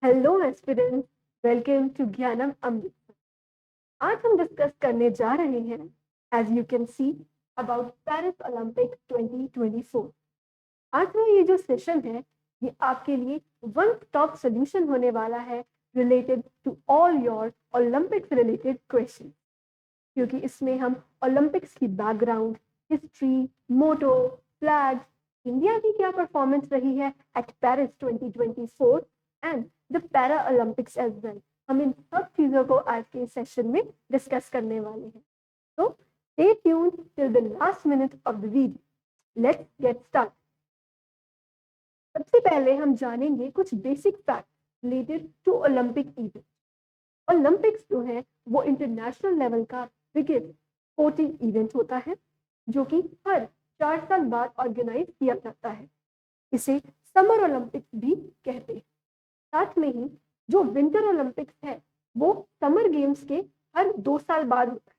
Hello aspirants, welcome to ज्ञानम अमृत। आज हम डिस्कस करने जा रहे हैं as you can see about Paris Olympic 2024। आज का ये जो सेशन है ये आपके लिए वन स्टॉप सोल्यूशन होने वाला है related to all your Olympics related question, क्योंकि इसमें हम ओलंपिक्स की background, history, motto, flags, India की क्या परफॉर्मेंस रही है at Paris 2024 and the para Olympics as well, हम इन सब चीजों को आज के सेशन में डिस्कस करने वाले हैं। तो stay tuned till the last minute of the video. Let's get start. सबसे पहले हम जानेंगे कुछ basic fact related to Olympic event. Olympics जो है वो इंटरनेशनल लेवल का बिगेस्ट स्पोर्टिंग इवेंट होता है जो कि हर 4 साल बाद ऑर्गेनाइज किया जाता है। इसे समर ओलंपिक्स भी कहते हैं। साथ में ही जो विंटर ओलंपिक्स है वो समर गेम्स के हर 2 साल बाद होता है।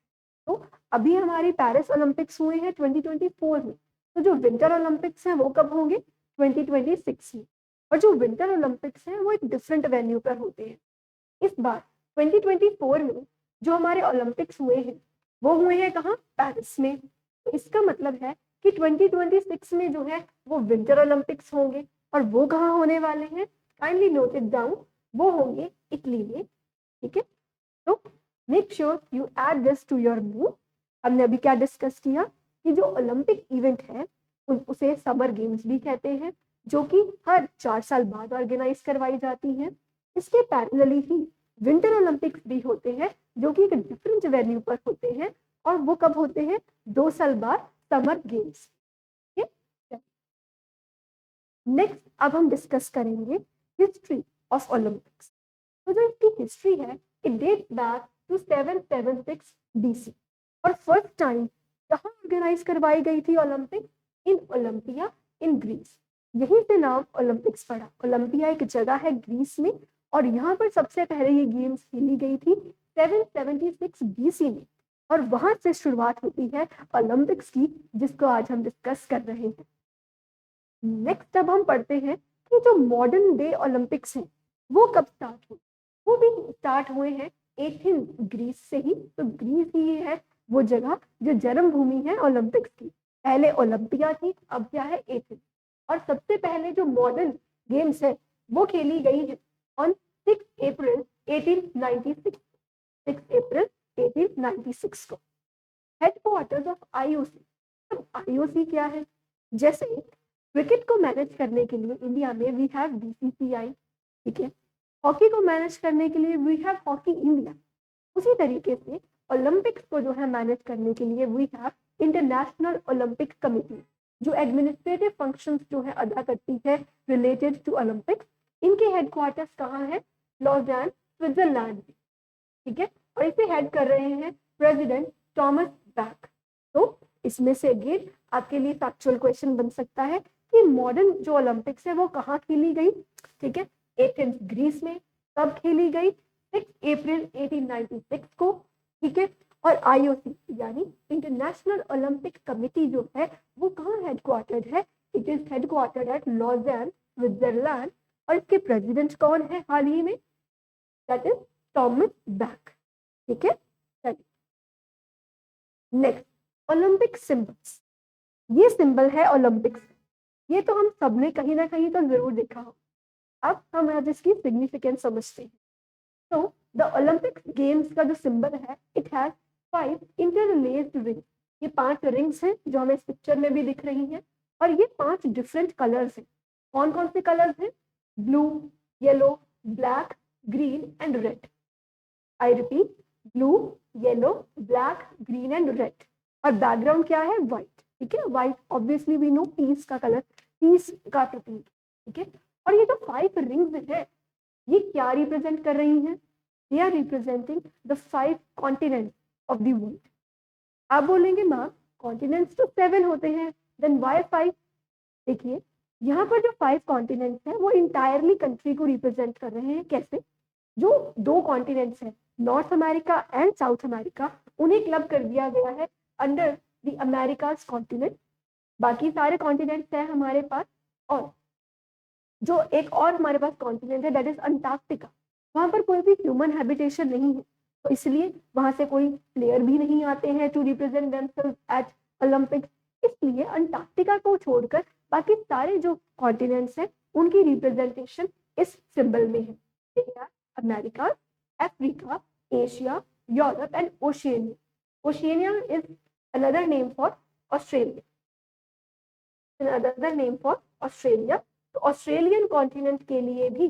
तो अभी हमारी पेरिस ओलंपिक्स हुए हैं 2024 में, तो जो विंटर ओलंपिक्स है वो कब होंगे? 2026 में। और जो विंटर ओलंपिक्स है वो एक डिफरेंट वेन्यू पर होते हैं। इस बार 2024 में जो हमारे ओलंपिक्स हुए हैं वो हुए हैं कहाँ? पेरिस में। तो इसका मतलब है कि 2026 में जो है वो विंटर ओलंपिक्स होंगे और वो कहाँ होने वाले हैं? काइंडली नोट इट डाउन, वो होंगे इटली में। ठीक है, तो make sure you add this to your move. हमने अभी क्या डिस्कस किया कि जो ओलंपिक इवेंट है उसे समर गेम्स भी कहते हैं, जो कि हर 4 साल बाद ऑर्गेनाइज करवाई जाती हैं। इसके पैरेलली ही विंटर ओलंपिक्स भी होते हैं जो कि एक डिफरेंट वेन्यू पर होते हैं, और वो कब होते हैं? 2 साल बाद समर गेम्स। नेक्स्ट अब हम डिस्कस करेंगे हिस्ट्री ऑफ ओलंपिक्स। तो जो इसकी हिस्ट्री है it date back to 776 BC, और फर्स्ट टाइम कहाँ ऑर्गेनाइज करवाई गई थी Olympic? In Olympia in Greece. यहीं से नाम ओलंपिक्स पड़ा। ओलंपिया एक जगह है ग्रीस में, और यहाँ पर सबसे पहले ये गेम्स खेली गई थी 776 BC में, और वहां से शुरुआत होती है ओलंपिक्स की, जिसको आज हम डिस्कस कर रहे हैं। नेक्स्ट अब हम पढ़ते हैं कि जो मॉडर्न डे ओलंपिक्स हैं वो कब स्टार्ट हुए। वो भी स्टार्ट हुए हैं एथेंस ग्रीस से ही। तो ग्रीस ही है वो जगह जो जन्मभूमि है ओलंपिक्स की। पहले ओलंपिया थी, अब क्या है? एथेंस। और सबसे पहले जो मॉडर्न गेम्स है वो खेली गई है ऑन 6 अप्रैल 1896। 6 अप्रैल 1896 को। Headquarters of IOC. अब आईओसी क्या है? जैसे क्रिकेट को मैनेज करने के लिए इंडिया में वी हैव बीसीसीआई, ठीक है। हॉकी को मैनेज करने के लिए वी हैव हॉकी इंडिया। उसी तरीके से ओलंपिक्स को जो है मैनेज करने के लिए we have international Olympic committee, जो एडमिनिस्ट्रेटिव फंक्शंस जो है अदा करती है रिलेटेड टू ओलंपिक्स। इनके हेडक्वार्टर्स कहाँ है? लॉज़ान, स्विट्जरलैंड में, ठीक है। और इसे हेड कर रहे हैं प्रेसिडेंट थॉमस बैक। तो इसमें से अगेन आपके लिए फैक्चुअल क्वेश्चन बन सकता है कि मॉडर्न जो ओलंपिक्स है वो कहाँ खेली गई? ठीक है, एथेंस ग्रीस में। कब खेली गई? 6 अप्रैल 1896 को, ठीक है। और आईओसी यानी इंटरनेशनल ओलंपिक कमेटी जो है वो कहाँ हेडक्वार्टर्ड है? It is headquartered at Lausanne, Switzerland. और इसके प्रेसिडेंट कौन है हाल ही में? दैट इज थॉमस बैक, ठीक है। Next, Olympic symbols. ये सिंबल है ओलंपिक्स। ये तो हम सबने कहीं ना कहीं तो जरूर देखा हो। अब हम आज इसकी सिग्निफिकेंस समझते हैं। तो द ओलंपिक गेम्स का जो सिंबल है इट हैज 5 इंटरलेस्ड रिंग्स। ये 5 रिंग्स हैं जो हमें इस पिक्चर में भी दिख रही हैं, और ये 5 डिफरेंट कलर्स हैं। कौन कौन से कलर्स हैं? Blue, yellow, black, green and red. I repeat, blue, yellow, black, green and red. और बैकग्राउंड क्या है? व्हाइट, ठीक है। White obviously we know peace का कलर, पीस का प्रतीक, ठीक है। और ये जो 5 रिंग्स है ये क्या रिप्रेजेंट कर रही हैं? They are representing the 5 continents of the world. आप बोलेंगे माँ कॉन्टिनेंट्स तो 7 होते हैं, देन व्हाई 5? देखिए, यहाँ पर जो 5 कॉन्टिनेंट्स हैं वो इंटायरली कंट्री को रिप्रेजेंट कर रहे हैं। कैसे? जो 2 कॉन्टिनेंट्स हैं, north America and south America, उन्हें क्लब कर दिया गया है अंडर द अमेरिकाज कॉन्टिनेंट। बाकी सारे कॉन्टिनेंट्स हैं हमारे पास। और जो एक और हमारे पास कॉन्टिनेंट है दैट इज अंटार्कटिका, वहां पर कोई भी ह्यूमन हैबिटेशन नहीं है, तो इसलिए वहां से कोई प्लेयर भी नहीं आते हैं to represent themselves at Olympics. इसलिए अंटार्कटिका को छोड़कर बाकी सारे जो कॉन्टिनेंट्स हैं उनकी रिप्रेजेंटेशन इस सिंबल में है। America, Africa, Asia, Europe and Oceania. Oceania is another name for Australia. Another name for Australia. तो ऑस्ट्रेलियन कॉन्टिनेंट के लिए भी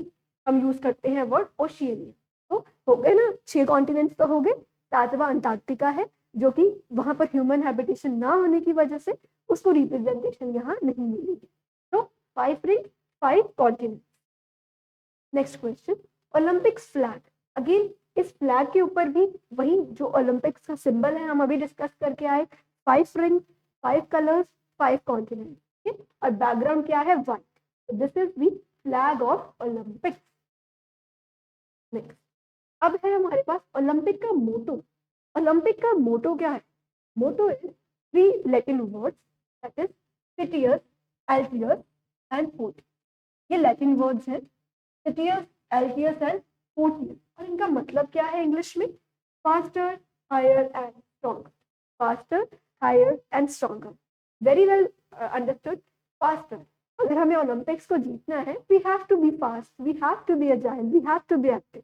हम यूज करते हैं वर्ड ओशियनिया। तो हो गए ना, 6 कॉन्टिनेंट्स तो हो गए। 7वां अंटार्कटिका है जो कि वहां पर ह्यूमन हैबिटेशन ना होने की वजह से उसको रिप्रेजेंटेशन यहाँ नहीं मिलेगी। तो 5 ring 5 continent. Next question, Olympics flag. Again इस फ्लैग के ऊपर भी वही जो ओलंपिक्स का सिंबल है हम अभी डिस्कस करके आए, 5 रिंग 5 कलर्स 5 कॉन्टिनेंट, और बैकग्राउंड क्या है, white. This is the flag of Olympics. Next, अब है हमारे पास ओलंपिक का मोटो। ओलंपिक का मोटो क्या है? Motto is 3 Latin words that is citius, altius and fortius. ये लैटिन वर्ड्स हैं, सिटियस, अल्टियस एंड फोर्टियस, और इनका मतलब क्या है इंग्लिश में? Faster, higher and stronger. Faster, higher and stronger. Very well understood. Faster, अगर हमें ओलंपिक्स को जीतना है we have to be fast, we have to be agile, we have to be active.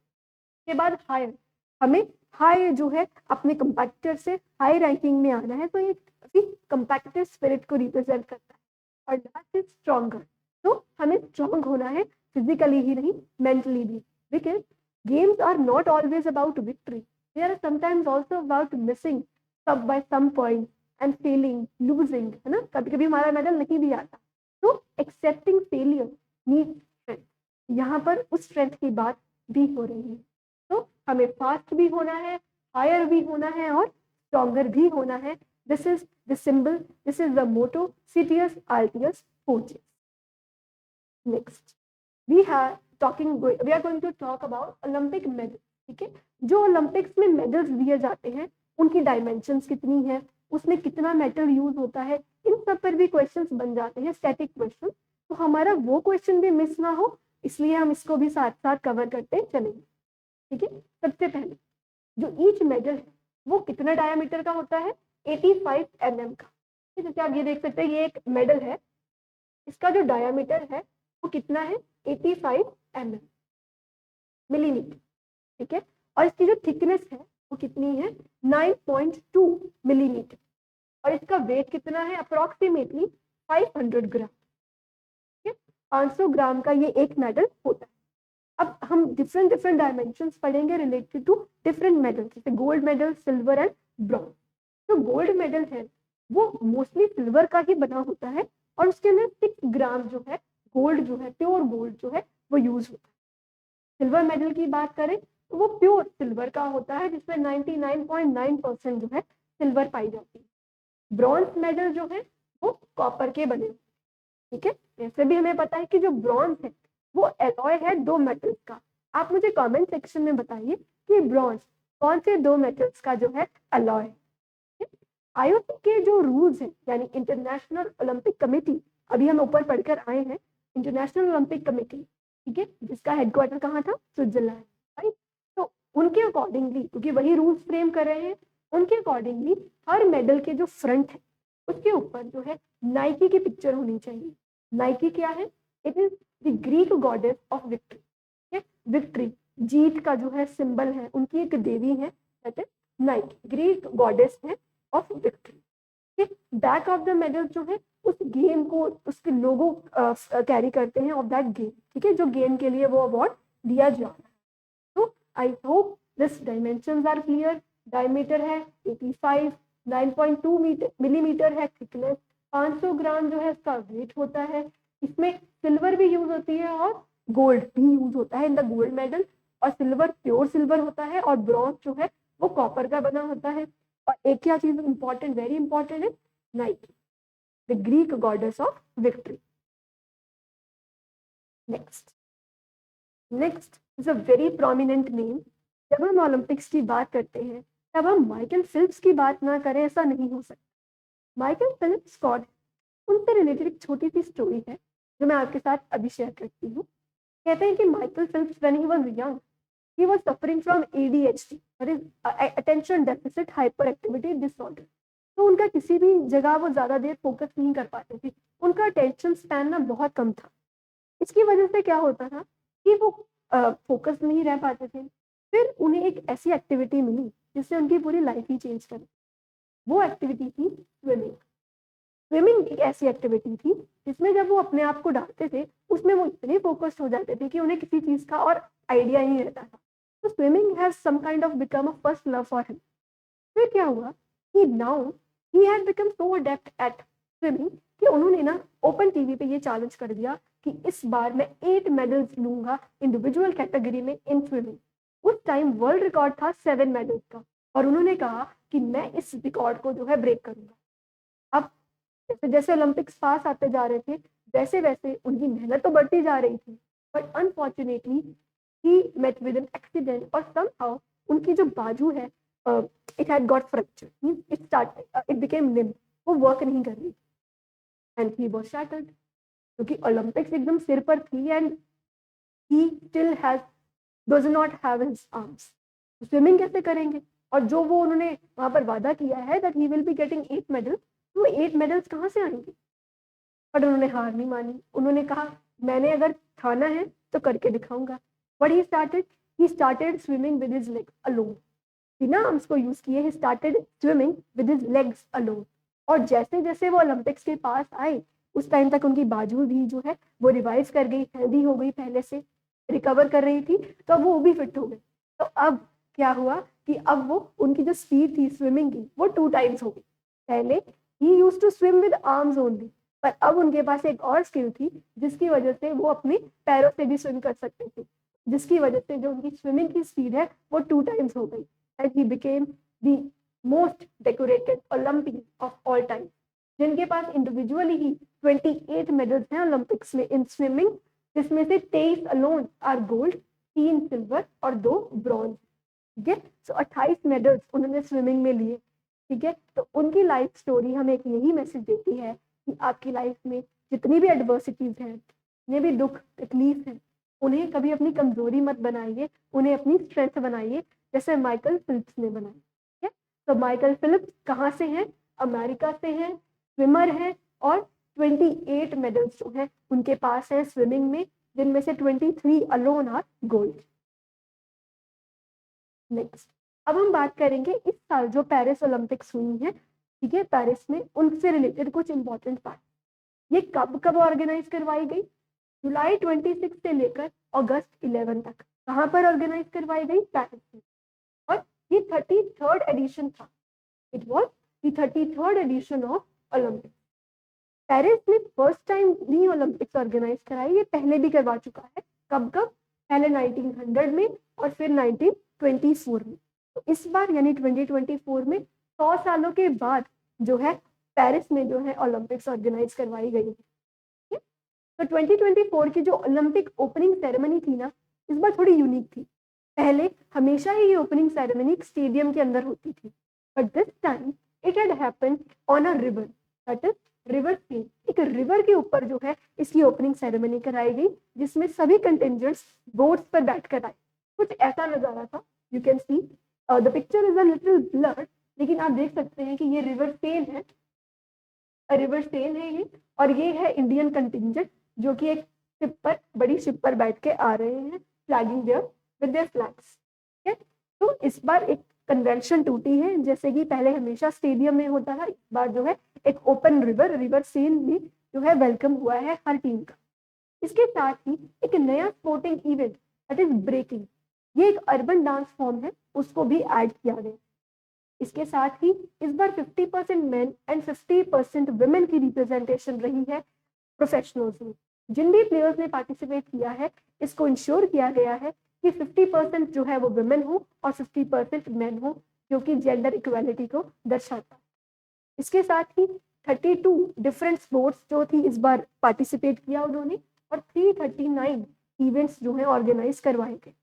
के बाद हायर, हमें हाई जो है अपने कंपैटिटर से हाई रैंकिंग में आना है, तो ये कंपैटिटिव स्पिरिट को रिप्रेजेंट करता है। और लास्ट इज स्ट्रॉन्गर, तो हमें स्ट्रॉन्ग होना है फिजिकली ही नहीं मेंटली भी, because games are not always about victory, they are sometimes also about missing sub by some point and failing, losing, है ना, कभी कभी हमारा मेडल नहीं भी आता। तो एक्सेप्टिंग फेलियर नीड स्ट्रेंथ, यहाँ पर उस स्ट्रेंथ की बात भी हो रही है। तो हमें फास्ट भी होना है, हायर भी होना है और स्ट्रॉन्गर भी होना है। This is the symbol, this is the motto, citius, altius, fortius. Next we are going to talk about Olympic medal. ठीक है, जो ओलंपिक्स में मेडल्स दिए जाते हैं उनकी डायमेंशंस कितनी है, उसमें कितना मेटल यूज होता है, इन सब पर भी क्वेश्चंस बन जाते हैं, स्टैटिक क्वेश्चन। तो हमारा वो क्वेश्चन भी मिस ना हो इसलिए हम इसको भी साथ साथ कवर करते चलेंगे। ठीक है, सबसे पहले जो ईच मेडल है वो कितना डायमीटर का होता है? 85 mm का। जैसे आप ये देख सकते हैं, ये एक मेडल है, इसका जो डायमीटर है वो कितना है? 85 mm, मिलीमीटर। ठीक है, और इसकी जो थिकनेस है वो कितनी है? 9.2 मिलीमीटर, और इसका वेट कितना है? अप्रोक्सीमेटली 500 ग्राम। ठीक है, 500 ग्राम का ये एक मेडल होता है। अब हम डिफरेंट डायमेंशंस पढ़ेंगे रिलेटेड टू डिफरेंट मेडल, जैसे gold medal, silver and bronze. जो गोल्ड मेडल है वो मोस्टली सिल्वर का ही बना होता है, और उसके अंदर 6 ग्राम जो है गोल्ड जो है, प्योर गोल्ड जो है वो यूज होता है। सिल्वर मेडल की बात करें तो वो प्योर सिल्वर का होता है जिसमें 99.9% जो है सिल्वर पाई जाती है। ब्रॉन्ज मेडल जो है वो कॉपर के बने। ठीक है, ऐसे भी हमें पता है कि जो ब्रॉन्ज है वो एलॉय है 2 मेटल्स का। आप मुझे कमेंट सेक्शन में बताइए कि ब्रॉन्ज कौन से 2 मेटल्स का जो है एलॉय है। आईओसी के जो रूल्स हैं, यानी इंटरनेशनल ओलंपिक कमेटी, अभी हम ऊपर पढ़कर आए हैं, इंटरनेशनल ओलंपिक कमेटी, ठीक है, जिसका हेडक्वार्टर कहाँ था? Switzerland, right. तो उनके अकॉर्डिंगली, क्योंकि वही रूल्स फ्रेम कर रहे हैं, उनके अकॉर्डिंगली हर मेडल के जो फ्रंट है उसके ऊपर जो है नाइकी की पिक्चर होनी चाहिए। नाइकी क्या है? It is the Greek goddess of victory. Victory, जीत का जो है सिंबल है, उनकी एक देवी है, that is Nike, Greek goddess है of victory. Back of the medal जो है उस गेम को, उसके लोगो कैरी करते हैं ऑफ दैट गेम। ठीक है, जो गेम के लिए वो अवार्ड दिया जा रहा है। तो I hope this dimensions are clear. Diameter है 85, 9.2 मिलीमीटर है थिकनेस, 500 ग्राम जो है इसका वेट होता है। इसमें सिल्वर भी यूज होती है और गोल्ड भी यूज होता है इन द गोल्ड मेडल, और सिल्वर प्योर सिल्वर होता है और ब्रॉन्ज जो है वो कॉपर का बना होता है। और एक क्या चीज इंपॉर्टेंट, वेरी इंपॉर्टेंट है, Nike, the Greek goddess of victory. Next is a very prominent name. जब हम ओलंपिक्स की बात करते हैं तब हम माइकल फिल्प्स की बात ना करें ऐसा नहीं हो सकता। माइकल फिल्प्स कौन है? उनसे रिलेटेड एक छोटी सी स्टोरी है। जो मैं आपके साथ अभी शेयर करती हूँ। कहते हैं कि Michael Phelps when he was young he was suffering from ADHD, that is attention deficit hyper activity disorder. तो उनका किसी भी जगह वो ज़्यादा देर फोकस नहीं कर पाते थे, उनका अटेंशन स्पैन ना बहुत कम था। इसकी वजह से क्या होता था कि वो फोकस नहीं रह पाते थे। फिर उन्हें एक ऐसी एक्टिविटी मिली जिससे उनकी पूरी लाइफ ही चेंज कर। वो एक्टिविटी थी स्विमिंग। स्विमिंग एक ऐसी एक्टिविटी थी जिसमें जब वो अपने आप को डालते थे उसमें वो इतने फोकस्ड हो जाते थे कि उन्हें किसी चीज़ का और आइडिया ही नहीं रहता था। तो swimming has some kind of become a first love for him. फिर क्या हुआ कि now he had become so adept at swimming कि उन्होंने ना ओपन टीवी पे ये चैलेंज कर दिया कि इस बार मैं 8 मेडल्स लूंगा इंडिविजुअल कैटेगरी में इन स्विमिंग। उस टाइम वर्ल्ड रिकॉर्ड था 7 मेडल्स का और उन्होंने कहा कि मैं इस रिकॉर्ड को जो है ब्रेक करूंगा। अब जैसे जैसे ओलंपिक्स पास आते जा रहे थे वैसे वैसे उनकी मेहनत तो बढ़ती जा रही थी, but unfortunately he met with an accident और समहाउ उनकी जो बाजू है it had got fracture, it became limp, वो वर्क नहीं कर रही एंड ही वाज शैटर्ड क्योंकि ओलंपिक्स एकदम सिर पर थी and he still has does not have his arms. Swimming कैसे करेंगे? और जो वो उन्होंने वहां पर वादा किया है that he will be getting 8 medal, तो 8 मेडल्स कहाँ से आएंगे? पर उन्होंने हार नहीं मानी। उन्होंने कहा मैंने अगर खाना है तो करके दिखाऊंगा। But he started swimming with his legs alone. बिना आर्म्स को यूज किए he started swimming with his legs alone. और जैसे जैसे वो ओलंपिक्स के पास आए उस टाइम तक उनकी बाजू भी जो है वो रिवाइज कर गई, हेल्दी हो गई, पहले से रिकवर कर रही थी, तो अब वो भी फिट हो गई। तो अब क्या हुआ कि अब वो उनकी जो स्पीड थी स्विमिंग की वो 2 टाइम्स हो गई। पहले ही use to swim with arms only, पर अब उनके पास एक और स्किल थी जिसकी वजह से वो अपने पैरों से भी स्विम कर सकते थे, जिसकी वजह से जो उनकी स्विमिंग की स्पीड है वो 2 टाइम्स हो गई and he became the most decorated Olympian of all time, जिनके पास इंडिविजुअली ही 28 मेडल्स हैं ओलंपिक्स में इन स्विमिंग, जिसमें से 23 अलोन आर गोल्ड, 3 सिल्वर और 2 ब्रॉन्ज। ठीक है, सो 28 मेडल्स उन्होंने स्विमिंग में लिए। ठीक है, तो उनकी लाइफ स्टोरी हमें एक यही मैसेज देती है कि आपकी लाइफ में जितनी भी एडवर्सिटीज हैं, जितने भी दुख तकलीफ हैं, उन्हें कभी अपनी कमजोरी मत बनाइए, उन्हें अपनी स्ट्रेंथ बनाइए, जैसे माइकल फिलिप्स ने बनाई। ठीक है, तो माइकल फिलिप्स कहाँ से हैं? अमेरिका से हैं, स्विमर हैं और 28 मेडल्स जो हैं उनके पास है स्विमिंग में, जिनमें से 23 अलोन आर गोल्ड। नेक्स्ट, अब हम बात करेंगे इस साल जो पेरिस ओलंपिक्स हुई है, ठीक है, पेरिस में, उनसे रिलेटेड कुछ इंपॉर्टेंट पार्ट। ये कब कब ऑर्गेनाइज करवाई गई? जुलाई 26 से लेकर अगस्त 11 तक। कहाँ पर ऑर्गेनाइज करवाई गई? पेरिस में। और ये 33rd एडिशन था। It was the 33rd edition of Olympics. Paris में फर्स्ट टाइम नहीं ओलंपिक्स ऑर्गेनाइज कराई, ये पहले भी करवा चुका है। कब कब? पहले 1900 में और फिर 1924 में। तो इस बार यानी 2024 में 100 सालों के बाद जो है पेरिस में जो है ओलंपिक्स ऑर्गेनाइज करवाई गई है। तो 2024 की जो ओलंपिक ओपनिंग सेरेमनी थी ना, इस बार थोड़ी यूनिक थी। पहले हमेशा ही ये ओपनिंग सेरेमनी स्टेडियम के अंदर होती थी, but this time it had happened on a river, that is river Seine. एक रिवर के ऊपर जो है इसकी ओपनिंग सेरेमनी कराई गई, जिसमें सभी कंटेंजेंट्स बोट्स पर बैठकर आए। कुछ ऐसा नजारा था। You can see the picture is a little blurred, लेकिन आप देख सकते हैं कि ये रिवर सेन है, रिवर सेन है ये, और ये है इंडियन कंटिंजेंट जो कि एक शिप पर, बड़ी शिप पर बैठ के आ रहे हैं, flagging there with their flags. ठीक है, तो इस बार एक कन्वेंशन टूटी है, जैसे कि पहले हमेशा स्टेडियम में होता था, इस बार जो है एक ओपन रिवर सीन भी जो है वेलकम हुआ है हर टीम का। इसके साथ ही एक नया sporting event that is breaking, ये एक अर्बन डांस फॉर्म है, उसको भी ऐड किया गया। इसके साथ ही इस बार 50% मेन एंड 50% वुमेन की रिप्रेजेंटेशन रही है प्रोफेशनल्स में। जिन भी प्लेयर्स ने पार्टिसिपेट किया है, इसको इंश्योर किया गया है कि 50% जो है वो वुमेन हो और 50% मेन हो, जो कि जेंडर इक्वालिटी को दर्शाता है। इसके साथ ही 32 डिफरेंट स्पोर्ट्स जो थी इस बार पार्टिसिपेट किया उन्होंने, और 339 इवेंट्स जो है ऑर्गेनाइज करवाए गए।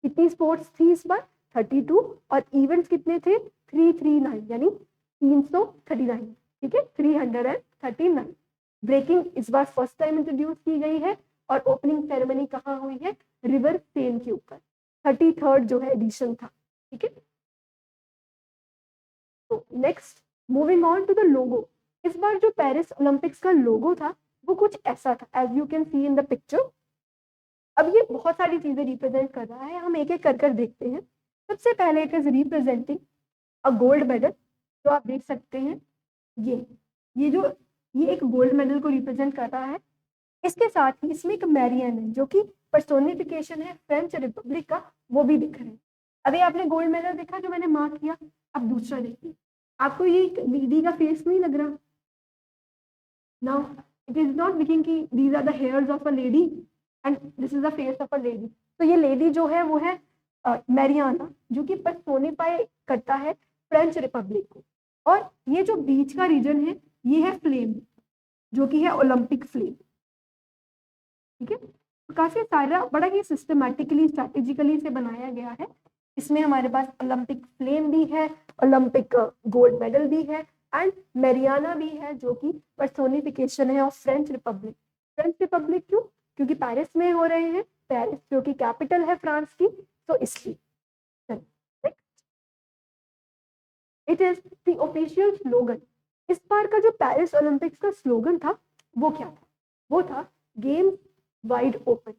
कितनी स्पोर्ट्स थी इस बार? 32, और इवेंट्स कितने थे? 339, यानी 339। ठीक है, 339। ब्रेकिंग इस बार फर्स्ट टाइम इंट्रोड्यूस की गई है और ओपनिंग सेरेमनी कहाँ हुई है, रिवर सेन के ऊपर, 33rd जो है एडिशन था, ठीक है। तो next moving on to the logo, इस बार जो पेरिस ओलंपिक्स का लोगो था वो कुछ ऐसा था, as you can see in the picture. अब ये बहुत सारी चीजें रिप्रेजेंट कर रहा है, हम एक एक कर कर देखते हैं। सबसे पहले it is representing a gold medal, जो आप देख सकते हैं, ये एक गोल्ड मेडल को रिप्रेजेंट कर रहा है। इसके साथ ही इसमें एक मैरियन है जो कि पर्सोनिफिकेशन है फ्रेंच रिपब्लिक का, वो भी दिख रहे हैं। अभी आपने गोल्ड मेडल देखा जो मैंने मार्क किया, अब दूसरा देखिए, आपको ये लेडी का फेस नहीं लग रहा? Now it is not looking कि these are the hairs of a lady and this is the face of a lady. तो ये लेडी जो है वो है मैरियाना, जो कि पर्सोनिफाई करता है फ्रेंच रिपब्लिक को। और ये जो बीच का रीजन है ये है फ्लेम, जो कि है ओलंपिक फ्लेम, ठीक है। तो काफी सारा बड़ा ही सिस्टमैटिकली स्ट्रैटेजिकली से बनाया गया है। इसमें हमारे पास ओलंपिक फ्लेम भी है, ओलंपिक गोल्ड मेडल भी है एंड मैरियाना भी है, जो कि पर्सोनिफिकेशन है of French Republic. French Republic क्यों? क्योंकि पेरिस में हो रहे हैं, पेरिस जो कि कैपिटल है फ्रांस की, तो इसलिए। It is the official slogan. इस बार का जो पेरिस ओलंपिक्स का स्लोगन था वो क्या था? वो था games wide open.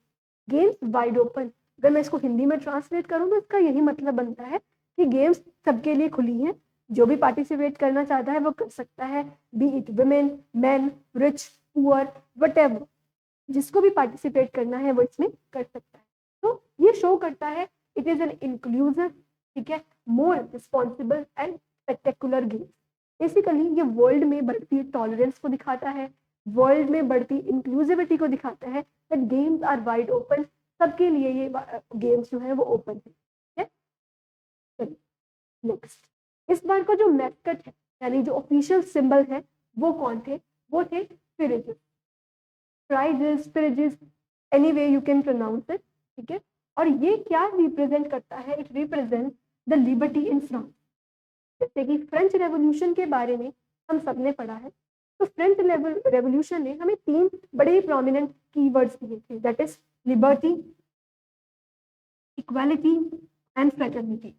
Games wide open, अगर मैं इसको हिंदी में ट्रांसलेट करूँ तो इसका यही मतलब बनता है कि गेम्स सबके लिए खुली हैं, जो भी पार्टिसिपेट करना चाहता है वो कर सकता है, B it women, man, rich, poor, whatever, जिसको भी पार्टिसिपेट करना है वो इसमें कर सकता है। तो ये शो करता है इट इज एन इंक्लूसिव, ठीक है, more responsible and spectacular game. Basically ये वर्ल्ड में बढ़ती टॉलरेंस को दिखाता है, वर्ल्ड में बढ़ती इंक्लूसिविटी को दिखाता है, that games are wide open, सबके लिए ये गेम्स जो है वो ओपन है। नेक्स्ट, इस बार का जो मैस्कट है यानी जो ऑफिशियल सिंबल है वो कौन थे? वो थे spirits, Phryges, spirits, any way you can pronounce it, ठीक है। और ये क्या रिप्रेजेंट करता है? It represent the liberty in France. जैसे कि फ्रेंच रेवोल्यूशन के बारे में हम सबने पढ़ा है, तो फ्रेंच रेवोल्यूशन ने हमें 3 बड़े प्रोमिनेंट कीवर्ड्स दिए थे, that is liberty, equality and fraternity.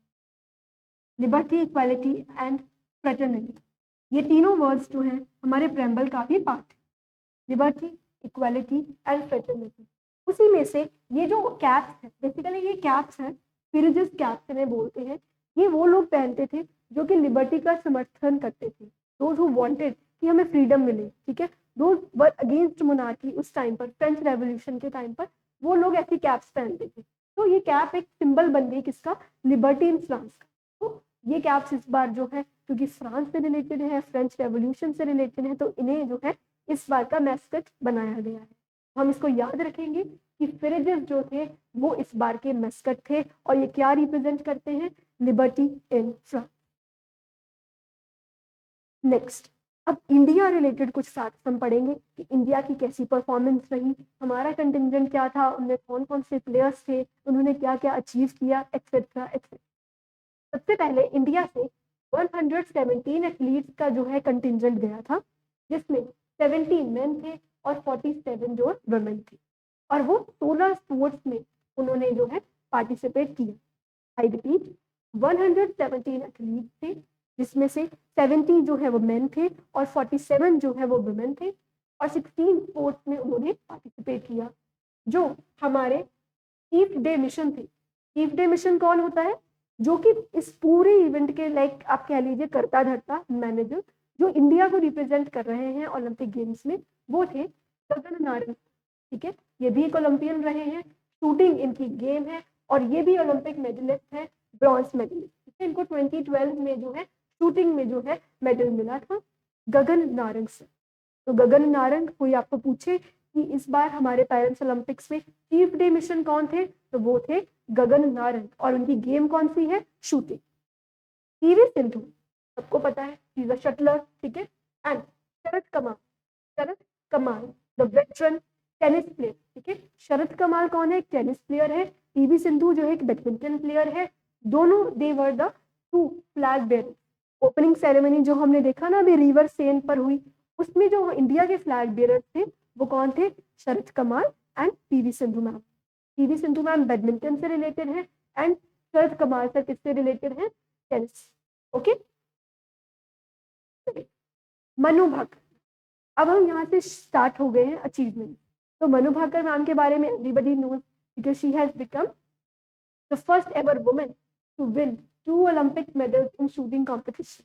Liberty, equality and fraternity, ये तीनों वर्ड्स जो हैं हमारे प्रेम्बल का भी पार्ट है। Liberty, equality and fraternity. उसी में से ये जो कैप्स है, बेसिकली ये कैप्स हैं, फिर कैप्स इन्हें बोलते हैं, ये वो लोग पहनते थे जो कि लिबर्टी का समर्थन करते थे, दोज हु वांटेड कि हमें फ्रीडम मिले, ठीक है, दोज वर अगेंस्ट मोनार्की। उस टाइम पर फ्रेंच रेवोल्यूशन के टाइम पर वो लोग ऐसी कैप्स पहनते थे। तो ये कैप एक सिंबल बन गई किसका? लिबर्टी इन फ्रांस का। तो ये कैप्स इस बार जो है क्योंकि फ्रांस से रिलेटेड है, फ्रेंच रेवोल्यूशन से रिलेटेड है, तो इन्हें जो है इस बार का मैस्कट बनाया गया है। हम इसको याद रखेंगे कि फिरेजेस जो थे वो इस बार के मैस्कट थे और ये क्या रिप्रेजेंट करते हैं? Liberty in France. नेक्स्ट, अब इंडिया रिलेटेड कुछ फैक्ट्स हम पढ़ेंगे कि इंडिया की कैसी परफॉर्मेंस रही, हमारा कंटिजेंट क्या था, उनमें कौन कौन से प्लेयर्स थे, उन्होंने क्या क्या अचीव किया, एक्सेट्रा एक्सेट्रा। सबसे पहले इंडिया से 117 एथलीट्स का जो है कंटिजेंट गया था, जिसमें 17 मेन थे और 47 जो वुमेन थे, और वो 16 स्पोर्ट्स में उन्होंने जो है पार्टिसिपेट किया। आई रिपीट, 117 एथलीट्स थे, जिसमें से 70 जो है वो मेन थे और 47 जो है वो वुमेन थे, और 16 स्पोर्ट्स में उन्होंने पार्टिसिपेट किया। जो हमारे चीफ डे मिशन थे, चीफ डे मिशन कौन होता है? जो कि इस पूरे इवेंट के लाइक आप कह लीजिए करता धरता मैनेजर, जो इंडिया को रिप्रेजेंट कर रहे हैं ओलंपिक गेम्स में, वो थे गगन नारंग, ठीक है। ये भी एक ओलंपियन रहे हैं, शूटिंग इनकी गेम है और ये भी ओलंपिक मेडलिस्ट है, ब्रॉन्ज मेडलिस्ट। इनको 2012 में जो है शूटिंग में जो है मेडल मिला था गगन नारंग से। तो गगन नारंग, कोई आपको पूछे कि इस बार हमारे पेरिस ओलंपिक्स में चीफ डे मिशन कौन थे, तो वो थे गगन नारंग, और उनकी गेम कौन सी है? शूटिंग। पीवी सिंधु सबको पता है, शी इज अ शटलर, ठीक है। एंड शरद कमाल द वेटरन टेनिस प्लेयर, ठीक है। शरद कमाल कौन है? एक टेनिस प्लेयर है। पीवी सिंधु जो है एक बैडमिंटन प्लेयर है। दोनों they were the 2 flag bearers. Opening ceremony जो हमने देखा ना अभी रिवर सेन पर हुई, उसमें जो इंडिया के फ्लैग बेरर थे वो कौन थे? Sharad Kamal and PV Sindhu ma'am. PV Sindhu ma'am badminton से रिलेटेड है एंड शरद कमल सर किससे रिलेटेड है? टेनिस। ओके, मनु भाकर। अब हम यहाँ से स्टार्ट हो गए हैं अचीवमेंट। तो मनु भाकर मैम के बारे में everybody knows because she has become the first ever women to win 2 Olympic medals in shooting competition.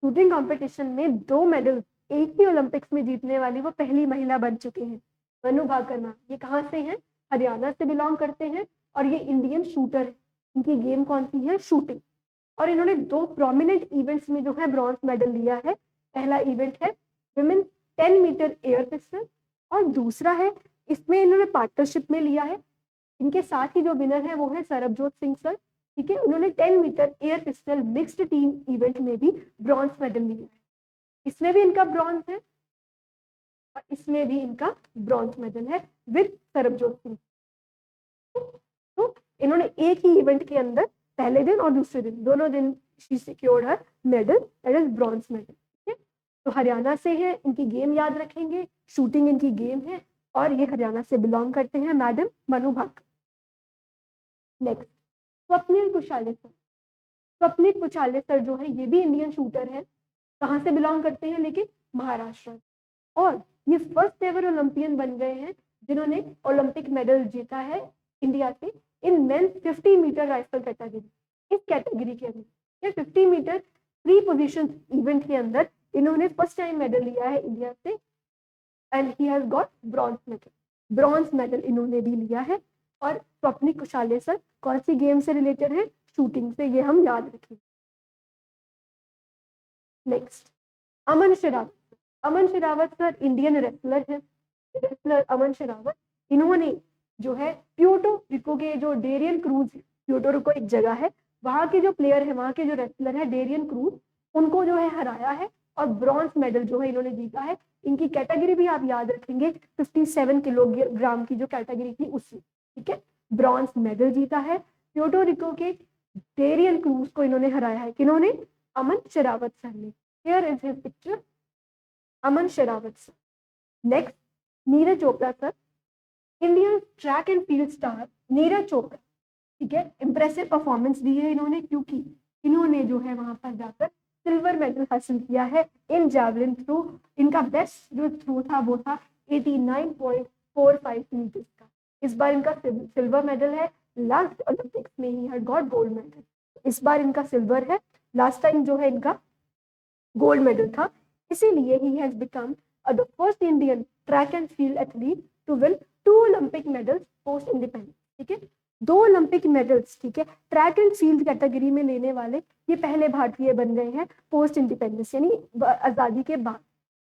Shooting competition में 2 मेडल एक ही ओलंपिक्स में जीतने वाली वो पहली महिला बन चुके हैं, मनु भाकर मैम। ये कहाँ से हैं? हरियाणा से बिलोंग करते हैं और ये इंडियन शूटर है। इनकी गेम कौन सी है? शूटिंग। और इन्होंने 2 प्रोमिनेंट इवेंट्स में जो है ब्रॉन्ज मेडल लिया है। पहला इवेंट है विमेन 10 मीटर एयर पिस्टल और दूसरा है इसमें इन्होंने पार्टनरशिप में लिया है। इनके साथ ही जो विनर है वो है सरबजोत सिंह सर, ठीक है। उन्होंने 10 metre air pistol mixed team event में भी ब्रॉन्ज मेडल लिया है। इसमें भी इनका ब्रॉन्ज है और इसमें भी इनका ब्रॉन्ज मेडल है विद सरबजोत सिंह। तो इन्होंने एक ही इवेंट के अंदर पहले दिन और दूसरे दिन दोनों दिन she secured her medal, that is bronze medal. तो हरियाणा से है, इनकी गेम याद रखेंगे, शूटिंग इनकी गेम है और ये हरियाणा से बिलोंग करते हैं madam Manu Bhaker. Next Swapnil Kusale sir. Swapnil Kusale sir जो है ये भी इंडियन शूटर है। कहाँ से बिलोंग करते हैं? लेकिन महाराष्ट्र। और ये फर्स्ट एवर ओलंपियन बन गए हैं जिन्होंने ओलंपिक मेडल जीता है इंडिया से in men's 50 metre rifle category. इस कैटेगरी के अंदर ये 50 मीटर 3 पोजीशन इवेंट के अंदर इन्होंने फर्स्ट टाइम मेडल लिया है इंडिया से and he has got bronze medal. Bronze medal इन्होंने भी लिया है। और स्वप्निल कुशाले सर कौन सी गेम से रिलेटेड है? शूटिंग से, ये हम याद रखेंगे। नेक्स्ट अमन शेरावत। अमन शेरावत सर इंडियन रेसलर है। रेसलर अमन शेरावत, इन्होंने जो है प्यूर्टो रिको के जो डेरियन क्रूज, प्यूर्टो रिको एक जगह है, वहां के जो प्लेयर है, वहां के जो रेसलर है डेरियन क्रूज, उनको जो है हराया है और ब्रॉन्ज मेडल जो है इन्होंने जीता है। इनकी कैटेगरी भी आप याद रखेंगे 57 किलोग्राम की जो कैटेगरी थी उसमें, ठीक है। ब्रॉन्ज मेडल जीता है। प्यूर्टो रिको के डेरियन क्रूज को इन्होंने हराया है। किन्होंने? अमन शेरावत सर ने। Here is his picture, Aman Sherawat sir. Next Neeraj Chopra sir, Indian track and field star Neeraj Chopra, ठीक है। इंप्रेसिव परफॉर्मेंस दी है इन्होंने क्योंकि इन्होंने जो है वहां पर जाकर सिल्वर मेडल हासिल किया है इन जैवलिन थ्रो। इनका बेस्ट जो थ्रो था वो था 89.45 मीटर का। इस बार इनका सिल्वर मेडल है। लास्ट ओलंपिक्स में he had got gold medal, इस बार इनका सिल्वर है। लास्ट टाइम जो है इनका गोल्ड मेडल था। इसीलिए he has become the first Indian track and field athlete to win 2 Olympic medals post independence, ठीक है। 2 ओलंपिक मेडल्स, ठीक है, ट्रैक एंड फील्ड कैटेगरी में लेने वाले ये पहले भारतीय बन गए हैं पोस्ट इंडिपेंडेंस, यानी आजादी के बाद,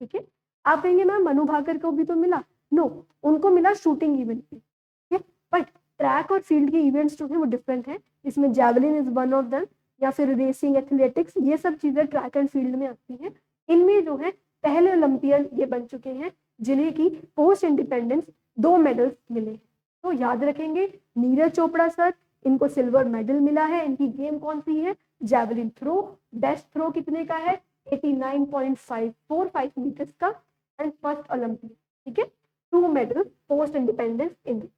ठीक है। आप कहेंगे मैम मनु भाकर को भी तो मिला। नो, उनको मिला शूटिंग इवेंट में, ठीक है। बट ट्रैक और फील्ड के इवेंट्स जो है वो डिफरेंट है। इसमें javelin is one of them, या फिर रेसिंग, एथलेटिक्स, ये सब चीजें ट्रैक एंड फील्ड में आती हैं। इनमें जो है पहले ओलंपियन ये बन चुके हैं जिन्हें की पोस्ट इंडिपेंडेंस 2 मेडल्स मिले हैं। तो याद रखेंगे नीरज चोपड़ा सर, इनको सिल्वर मेडल मिला है। इनकी गेम कौन सी है? Javelin throw. बेस्ट थ्रो कितने का है? 89.545 मीटर्स का एंड फर्स्ट ओलंपिक, ठीक है। 2 medal post independence India.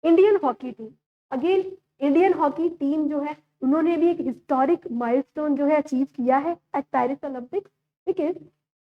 Indian hockey team, again Indian hockey team जो है उन्होंने भी एक हिस्टोरिक माइलस्टोन जो है अचीव किया है at Paris Olympics, because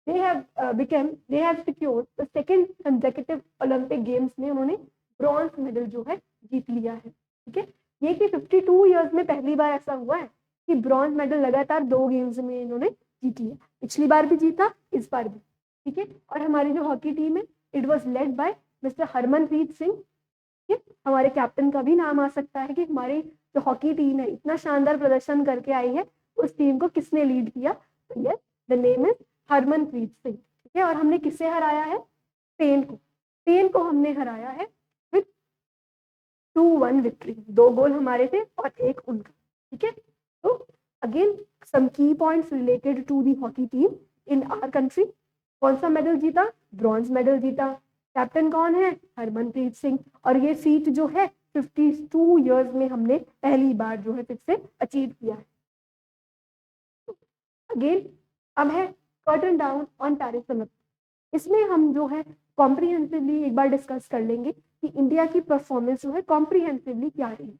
they have secured the second consecutive Olympic Games में उन्होंने ब्रॉन्ज मेडल जो है जीत लिया है, ठीक है। ये कि 52 इयर्स में पहली बार ऐसा हुआ है कि ब्रॉन्ज मेडल लगातार 2 गेम्स में इन्होंने जीत लिया। पिछली बार भी जीता, इस बार भी, ठीक है। और हमारी जो हॉकी टीम है it was led by mister Harmanpreet Singh, ठीक है। हमारे कैप्टन का भी नाम आ सकता है कि हमारी जो हॉकी टीम है इतना शानदार प्रदर्शन करके आई है, उस टीम को किसने लीड किया? तो yes, the name is Harmanpreet Singh, ठीक है। और हमने किससे हराया है? स्पेन को। स्पेन को हमने हराया है विद 2-1 विक्ट्री। 2 गोल हमारे थे और 1 उनका, ठीक है। तो again some key points related to the hockey team in our country. कौन सा मेडल जीता? ब्रॉन्ज मेडल जीता। कैप्टन कौन है? हरमनप्रीत सिंह। और ये फीट जो है 52 इयर्स में हमने पहली बार जो है फिर से अचीव किया है। अगेन अब है curtain down on Paris Olympics. इसमें हम जो है कॉम्प्रिहेंसिवली एक बार डिस्कस कर लेंगे कि इंडिया की परफॉर्मेंस जो है कॉम्प्रिहेंसिवली क्या रही।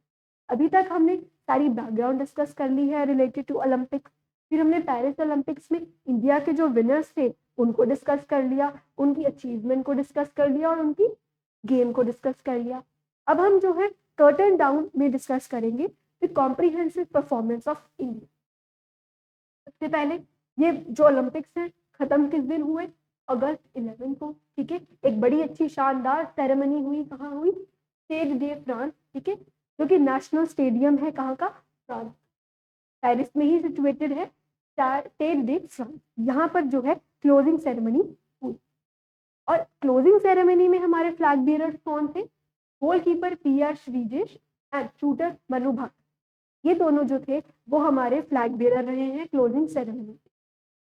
अभी तक हमने सारी बैकग्राउंड डिस्कस कर ली है रिलेटेड टू ओलंपिक्स, फिर हमने पेरिस ओलंपिक्स में इंडिया के जो विनर्स थे उनको डिस्कस कर लिया, उनकी अचीवमेंट को डिस्कस कर लिया और उनकी गेम को डिस्कस कर लिया। अब हम जो है कर्टन डाउन में डिस्कस करेंगे the comprehensive performance of India. सबसे पहले ये जो ओलंपिक्स हैं खत्म किस दिन हुए? अगस्त 11 को, ठीक है। एक बड़ी अच्छी शानदार सेरेमनी हुई, कहाँ हुई? स्टेड डे फ्रांस, ठीक है, जो कि नेशनल स्टेडियम है कहाँ का? फ्रांस, पेरिस में ही सिचुएटेड है स्टेड डे फ्रांस। यहाँ पर जो है क्लोजिंग सेरेमनी हुई और क्लोजिंग सेरेमनी में हमारे फ्लैग बियरर्स कौन थे? Goalkeeper P R. Sreejesh and shooter Manu Bhaker, ये दोनों जो थे वो हमारे फ्लैग बियरर रहे हैं closing ceremony.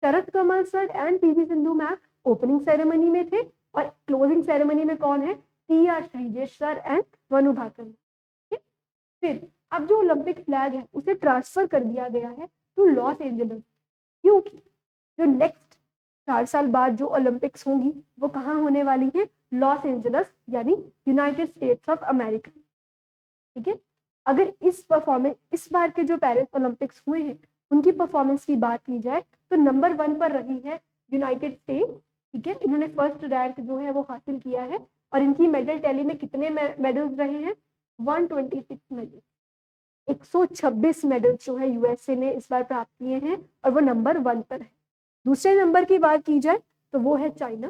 Sharath Kamal sir and P V. Sindhu ma'am opening ceremony में थे और क्लोजिंग सेरेमनी में कौन है? P R. Sreejesh sir and Manu Bhaker. फिर अब जो ओलंपिक फ्लैग है उसे ट्रांसफर कर दिया गया है टू लॉस एंजलिस, क्योंकि जो नेक्स्ट 4 साल बाद जो ओलंपिक्स होंगी वो कहाँ होने वाली है? लॉस एंजलिस, यानी यूनाइटेड स्टेट्स ऑफ अमेरिका, ठीक है। अगर इस बार के जो पेरिस ओलंपिक्स हुए हैं उनकी परफॉर्मेंस की बात की जाए तो नंबर 1 पर रही है यूनाइटेड स्टेट्स, ठीक है। इन्होंने फर्स्ट रैंक जो है वो हासिल किया है और इनकी मेडल टैली में कितने मेडल्स रहे हैं? 126 मेडल, 126 मेडल जो है यूएसए ने इस बार प्राप्त किए हैं और वो नंबर 1 पर है। दूसरे नंबर की बात की जाए तो वो है चाइना,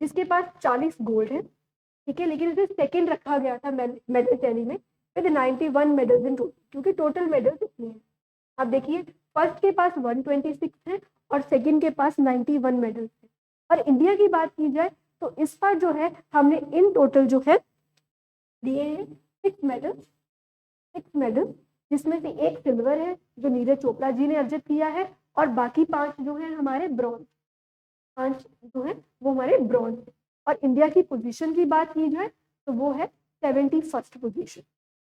जिसके पास 40 गोल्ड है, ठीक है, लेकिन इसे सेकंड रखा गया था मेडल टैली में विद 91 मेडल्स इन टोटल, क्योंकि टोटल मेडल्स इतने हैं। अब देखिए फर्स्ट के पास 126 है और सेकंड के पास 91 मेडल्स है। और इंडिया की बात की जाए तो इस बार जो है हमने इन टोटल जो है दिए हैं 6 मेडल्स, जिसमें से एक सिल्वर है जो नीरज चोपड़ा जी ने अर्जित किया है और बाकी 5 जो है हमारे ब्रॉन्ज, 5 जो है वो हमारे ब्रॉन्ज है। और इंडिया की पोजीशन की बात की जाए तो वो है 71st पोजीशन,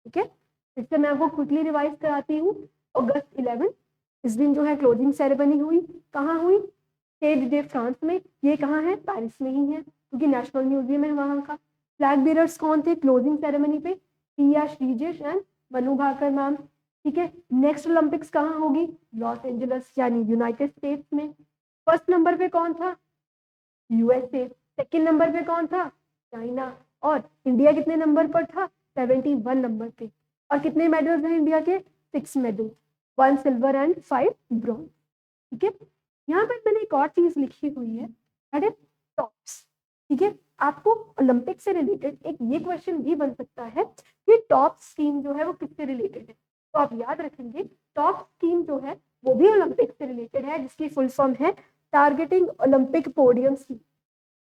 ठीक है। इससे मैं आपको क्विकली रिवाइज कराती हूँ। अगस्त 11 इस दिन जो है क्लोजिंग सेरेमनी हुई, कहाँ हुई? स्टेड डे फ्रांस में, ये कहाँ है? पेरिस में ही है क्योंकि नेशनल म्यूजियम है वहाँ का। फ्लैग बीयरर्स कौन थे क्लोजिंग सेरेमनी पे? P R. Sreejesh and Manu Bhaker ma'am, ठीक है। नेक्स्ट ओलंपिक्स कहाँ होगी? लॉस एंजलिस, यानी यूनाइटेड स्टेट्स में। फर्स्ट नंबर पे कौन था? यूएसए। सेकेंड नंबर पे कौन था? चाइना। और इंडिया कितने नंबर पर था? 71 नंबर पे। और कितने मेडल्स हैं इंडिया के? 6 मेडल, 1 सिल्वर एंड 5 ब्रॉन्ज, ठीक है। यहाँ पर मैंने एक और चीज लिखी हुई है, दैट इज टॉप्स, ठीक है। आपको ओलंपिक से रिलेटेड एक ये क्वेश्चन भी बन सकता है कि टॉप स्कीम जो है वो किससे रिलेटेड है, तो आप याद रखेंगे टॉप स्कीम जो है वो भी ओलंपिक से रिलेटेड है, जिसकी फुल फॉर्म है टारगेटिंग ओलंपिक पोडियम स्कीम।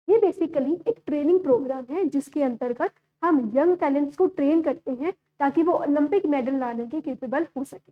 ये बेसिकली एक ट्रेनिंग प्रोग्राम है जिसके अंतर्गत हम यंग टैलेंट्स को ट्रेन करते हैं ताकि वो ओलंपिक मेडल लाने के केपेबल हो सके।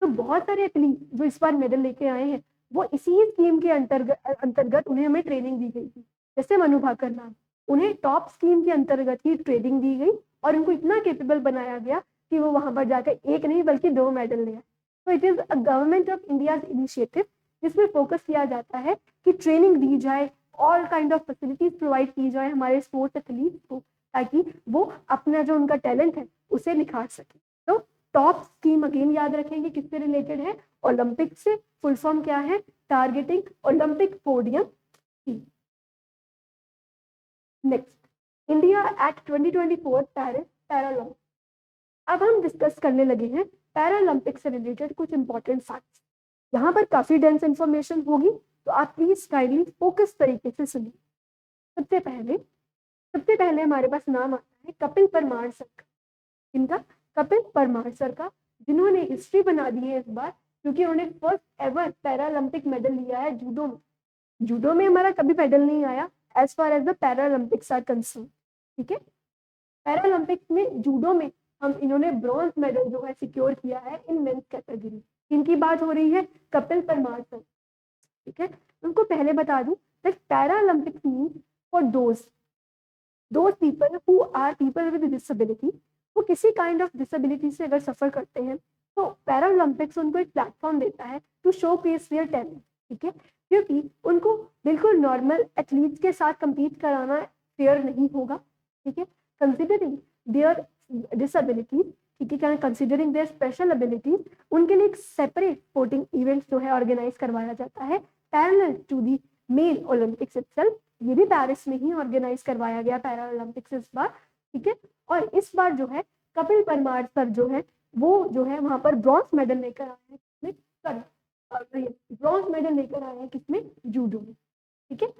तो बहुत सारे एथलीट जो इस बार मेडल लेके आए हैं वो इसी स्कीम के अंतर्गत उन्हें हमें ट्रेनिंग दी गई थी। जैसे मनु भाकर मैम, उन्हें टॉप स्कीम के अंतर्गत ही ट्रेनिंग दी गई और उनको इतना केपेबल बनाया गया कि वो वहां पर जाकर एक नहीं बल्कि 2 मेडल ले आए। तो it is a government of India initiative जिसमें फोकस किया जाता है कि ट्रेनिंग दी जाए, all kind of facilities provide की जाए हमारे स्पोर्ट्स एथलीट्स को, ताकि वो अपना जो उनका टैलेंट है उसे निखार सके। तो टॉप स्कीम अगेन याद रखेंगे किससे रिलेटेड है? ओलंपिक से। फुल फॉर्म क्या है? Targeting Olympic podium scheme. Next, India at 2024 Paris Paralympics. अब हम डिस्कस करने लगे हैं पैरालंपिक्स से रिलेटेड कुछ इंपॉर्टेंट फैक्ट्स। यहाँ पर काफी डेंस इंफॉर्मेशन होगी तो आप प्लीज काइंडली फोकस तरीके से सुनिए। सबसे पहले हमारे पास नाम आता है कपिल परमार सर का। इनका कपिल परमार सर का, जिन्होंने हिस्ट्री बना दी है इस बार क्योंकि उन्होंने फर्स्ट एवर पैरालंपिक मेडल लिया है जूडो में। जूडो में हमारा कभी मेडल नहीं आया as far as the Paralympics are concerned, ठीक है। पैरालंपिक्स में जूडो में इन्होंने ब्रॉन्ज मेडल जो है सिक्योर किया है इन मेंस कैटेगरी। इनकी बात हो रही है कपिल परमार सर, ठीक है। उनको पहले बता दूं that Paralympics means for those people who are people with disability. वो किसी काइंड ऑफ डिसेबिलिटी से अगर सफर करते हैं तो पैरालंपिक्स उनको एक प्लेटफॉर्म देता है to showcase their talent, ठीक है। क्योंकि उनको बिल्कुल नॉर्मल एथलीट्स के साथ compete कराना फेयर नहीं होगा, ठीक है। कंसिडरिंग देयर डिसेबिलिटीज, ठीक है, कंसिडरिंग देयर स्पेशल एबिलिटीज, उनके लिए एक सेपरेट स्पोर्टिंग इवेंट जो है ऑर्गेनाइज करवाया जाता है parallel to the main Olympics itself. ये भी पेरिस में ही ऑर्गेनाइज करवाया गया पैरा ओलंपिक्स इस बार, ठीक है। और इस बार जो है कपिल परमार सर जो है वो जो है वहां पर ब्रॉन्ज मेडल लेकर आए हैं, किसमें, ब्रॉन्ज मेडल लेकर आए हैं किसमें, जूडो में, ठीक है।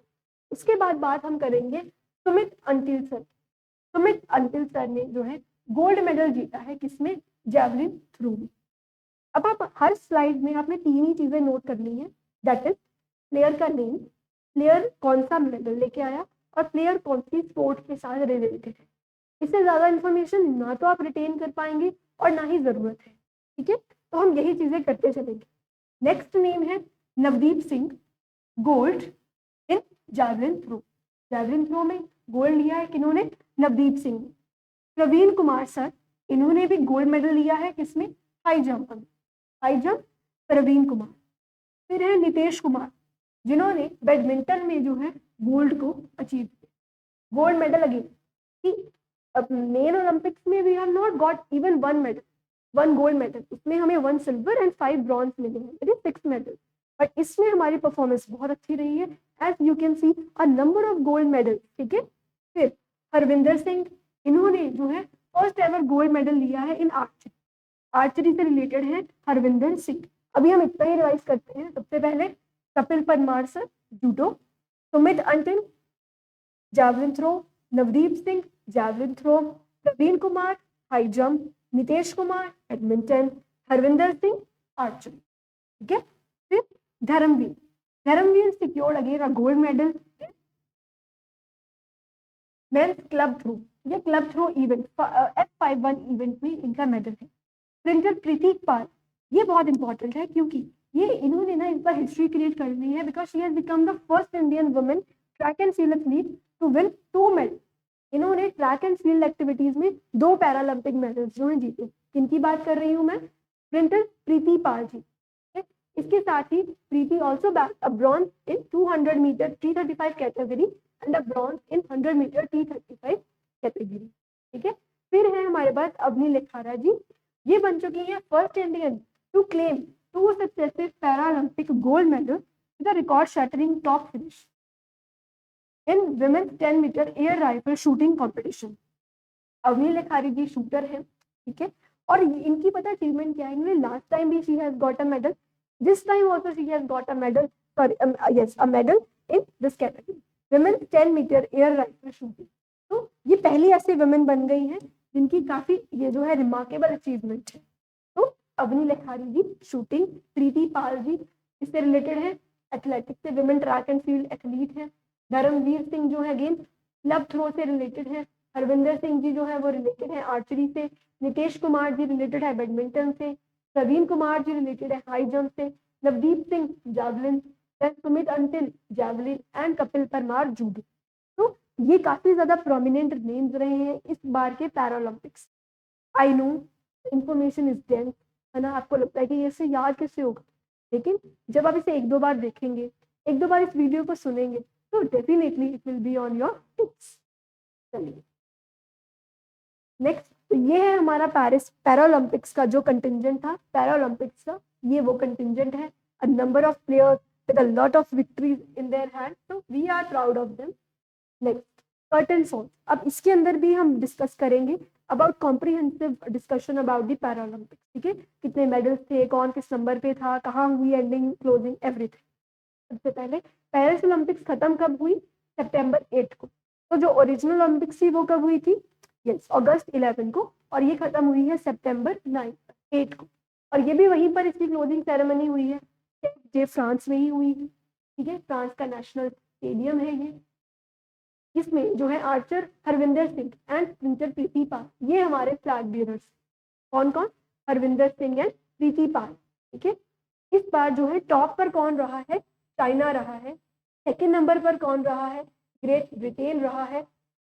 उसके बाद बात हम करेंगे सुमित अंतिल सर। सुमित अंतिल सर ने जो है गोल्ड मेडल जीता है किसमें, जैवलिन थ्रो में। अब आप हर स्लाइड में आपने तीन ही चीजें नोट करनी है, दैट इज प्लेयर का नेम, प्लेयर कौन सा मेडल लेके आया, और प्लेयर कौन सी स्पोर्ट के साथ रिलेटेड है। इससे ज्यादा इन्फॉर्मेशन ना तो आप रिटेन कर पाएंगे और ना ही जरूरत है, ठीक है। तो हम यही चीजें करते चलेंगे। नेक्स्ट नेम है Navdeep Singh, gold in javelin throw. Javelin throw में गोल्ड लिया है किन्होंने, नवदीप सिंह ने। प्रवीण कुमार सर, इन्होंने भी गोल्ड मेडल लिया है किसमें, हाई जंप में, हाई जंप प्रवीण कुमार। फिर है नितेश कुमार, जिन्होंने बैडमिंटन में जो है गोल्ड को अचीव किया, gold medal again. Main Olympics में we have not got even one medal, one gold medal, उसमें हमें 1 सिल्वर एंड 5 ब्रॉन्ज मिले हैं, इट इज 6 मेडल। बट इसमें हमारी परफॉर्मेंस बहुत अच्छी रही है, as you can see a number of gold medal, ठीक है। फिर हरविंदर सिंह, इन्होंने जो है फर्स्ट एवर गोल्ड मेडल लिया है इन आर्चरी, आर्चरी से रिलेटेड है हरविंदर सिंह। अभी हम इतना ही रिवाइज करते हैं। सबसे पहले Kapil Parmar sir judo, Sumit Antil javelin throw, Navdeep Singh javelin throw, Praveen Kumar high jump, Nitesh Kumar badminton, Harvinder Singh archery, ठीक है। फिर Dharamvir, Dharamvir secured again a gold medal men's club throw, ये club throw event F51 event में इनका मेडल है। स्प्रिंटर प्रतीक पाल, ये बहुत इंपॉर्टेंट है क्योंकि ये इन्होंने ना इस बार हिस्ट्री क्रिएट करनी है, because she has become the first Indian women track and field athlete to win 2 medal. इन्होंने ट्रैक एंड फील्ड एक्टिविटीज में 2 पैरालंपिक मेडल्स जो है जीते। किनकी बात कर रही हूँ मैं, स्प्रिंटर प्रीति पाल जी। इसके साथ ही Preeti also bag a bronze in 200 metre T35 category and a bronze in 100 metre T35 category, ठीक है। फिर है हमारे पास अवनी लेखारा जी, ये बन चुकी है first Indian to claim 2 successive Paralympic gold medal with a record shattering top finish in women's 10 metre air rifle shooting competition. Avani Lekhara ji shooter है, ठीक है। और इनकी पता अचीवमेंट क्या है, इन्होंने लास्ट टाइम भी she has got a medal, this time also she has got a medal, sorry yes a medal in this category women's 10 metre air rifle shooting. तो ये पहली ऐसी वुमेन बन गई है जिनकी काफी ये जो है रिमार्केबल अचीवमेंट है। तो अवनी लेखारी जी शूटिंग, प्रीति पाल जी इससे रिलेटेड है, एथलेटिक्स से women track and field athlete है। धर्मवीर सिंह जो है अगेन क्लब थ्रो से रिलेटेड है। हरविंदर सिंह जी जो है वो रिलेटेड है आर्चरी से। नितेश कुमार जी रिलेटेड है बैडमिंटन से। प्रवीण कुमार जी रिलेटेड है हाई जंप से। Navdeep Singh javelin, Sumit Antil javelin and Kapil Parmar judo. तो ये काफी ज्यादा प्रोमिनेंट नेम्स रहे हैं इस बार के Paralympics. I know information is dense, है ना, आपको लगता है कि ये याद कैसे होगा, लेकिन जब आप इसे 1-2 बार देखेंगे, 1-2 बार इस वीडियो को सुनेंगे, तो definitely it will be on your tips. चलिए नेक्स्ट, तो ये है हमारा पेरिस पैरालंपिक्स का जो कंटिंजेंट था, पैरालंपिक्स का ये वो कंटिंजेंट है। A number of players with a lot of victories in their hand, so we are proud of them. Next curtain song, अब इसके अंदर भी हम डिस्कस करेंगे about comprehensive discussion about the Paralympics, ठीक है। कितने मेडल्स थे, कौन किस नंबर पे था, कहाँ हुई एंडिंग, क्लोजिंग, एवरीथिंग। सबसे पहले पेरिस ओलंपिक्स खत्म कब हुई, सितंबर 8 को। तो जो ओरिजिनल ओलंपिक्स थी वो कब हुई थी, यस अगस्त 11 को, और ये खत्म हुई है सितंबर 8 को। और ये भी वहीं पर इसकी क्लोजिंग सेरेमनी हुई है, ये फ्रांस में ही हुई है, ठीक है। फ्रांस का नेशनल स्टेडियम है ये। इसमें जो है archer Harvinder Singh and sprinter Preeti Pal, ये हमारे फ्लैग बीयरर्स। कौन कौन, हरविंदर सिंह एंड प्रीति पाल, ठीक है। इस बार जो है टॉप पर कौन रहा है, चाइना रहा है। सेकेंड नंबर पर कौन रहा है, ग्रेट ब्रिटेन रहा है।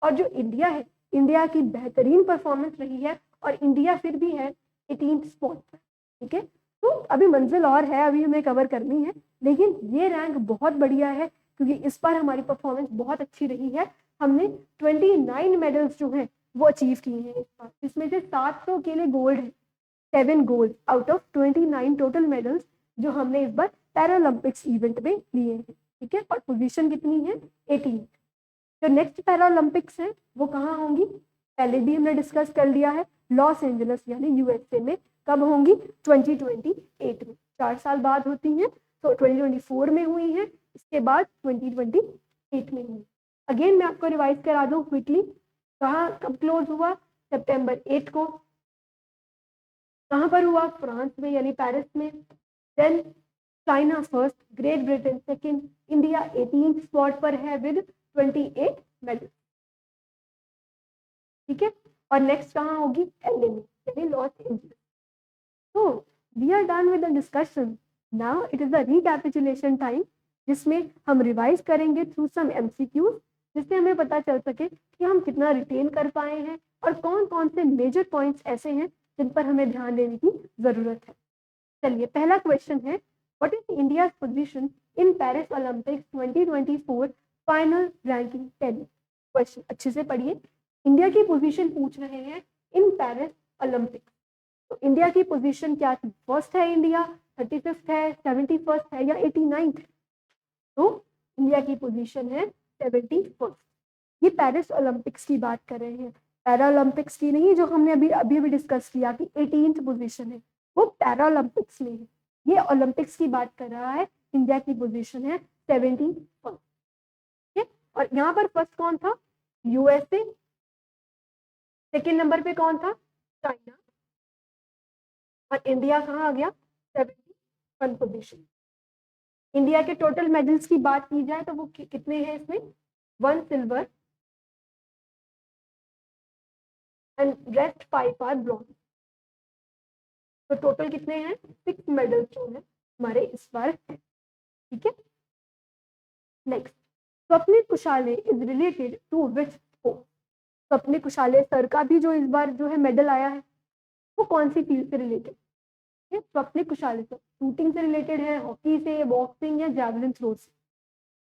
और जो इंडिया है, इंडिया की बेहतरीन परफॉर्मेंस रही है, और इंडिया फिर भी है 18th स्पॉट पर, ठीक है। तो अभी मंजिल और है, अभी हमें कवर करनी है, लेकिन ये रैंक बहुत बढ़िया है क्योंकि इस बार हमारी परफॉर्मेंस बहुत अच्छी रही है। हमने 29 मेडल्स जो हैं वो अचीव किए हैं इस बार, इसमें से 7 तो अकेले गोल्ड है, 7 gold out of 29 total medals जो हमने इस बार पैरालंपिक्स इवेंट में लिए हैं। ठीक है, और पोजीशन कितनी है? 18। जो नेक्स्ट पैरालंपिक्स है वो कहाँ होंगी? पहले भी हमने डिस्कस कर लिया है, लॉस एंजलिस यानी यूएसए में। कब होंगी? 2028 में, 4 साल बाद होती हैं। तो 2024 में हुई है, इसके बाद 2028 में हुई। अगेन मैं आपको रिवाइज करा दूं क्विकली, कहाँ कब क्लोज हुआ? सितंबर 8 को। कहाँ पर हुआ? फ्रांस में यानी पेरिस में। Then China first, Great Britain second, India 18 spot पर है विद 28 मेडल। ठीक है, और नेक्स्ट कहाँ होगी? एलए में यानी लॉस एंजलिस। तो we are done with the discussion, now it is the recapitulation time, जिसमें हम रिवाइज करेंगे थ्रू सम एमसीक्यूज, जिससे हमें पता चल सके कि हम कितना रिटेन कर पाए हैं और कौन कौन से मेजर पॉइंट्स ऐसे हैं जिन पर हमें ध्यान देने की जरूरत है। चलिए, पहला क्वेश्चन है, what is India position in Paris Olympics 2024 final ranking 10? Question अच्छे से पढ़िए, इंडिया की पोजीशन पूछ रहे हैं इन पेरिस ओलंपिक्स। तो इंडिया की पोजीशन क्या थी? फर्स्ट है इंडिया, 35th है, 71st है या 89th? तो इंडिया की पोजीशन है 71st। ये पेरिस ओलंपिक्स की बात कर रहे हैं, पैरा ओलंपिक्स की नहीं, जो हमने अभी अभी अभी डिस्कस किया कि 18th पोजीशन है, वो पैरा ओलंपिक्स में है। ये ओलंपिक्स की बात कर रहा है, इंडिया की पोजीशन है 71st। और यहाँ पर फर्स्ट कौन था? यूएसए। सेकेंड नंबर पे कौन था? चाइना। और इंडिया कहाँ आ गया? 71 पोजीशन। इंडिया के टोटल मेडल्स की बात की जाए तो वो कितने हैं इसमें? 1 silver and rest 5 are bronze. तो टोटल कितने हैं? 6 मेडल्स जो है हमारे इस बार है। ठीक है, next, Swapnil Kusale is related to which sport? Swapnil Kusale sir का भी जो इस बार जो है मेडल आया है, वो कौन सी फील्ड से रिलेटेड है? स्वप्निल कुशाले सर शूटिंग से रिलेटेड है, हॉकी से, बॉक्सिंग या जैवलिन थ्रो से?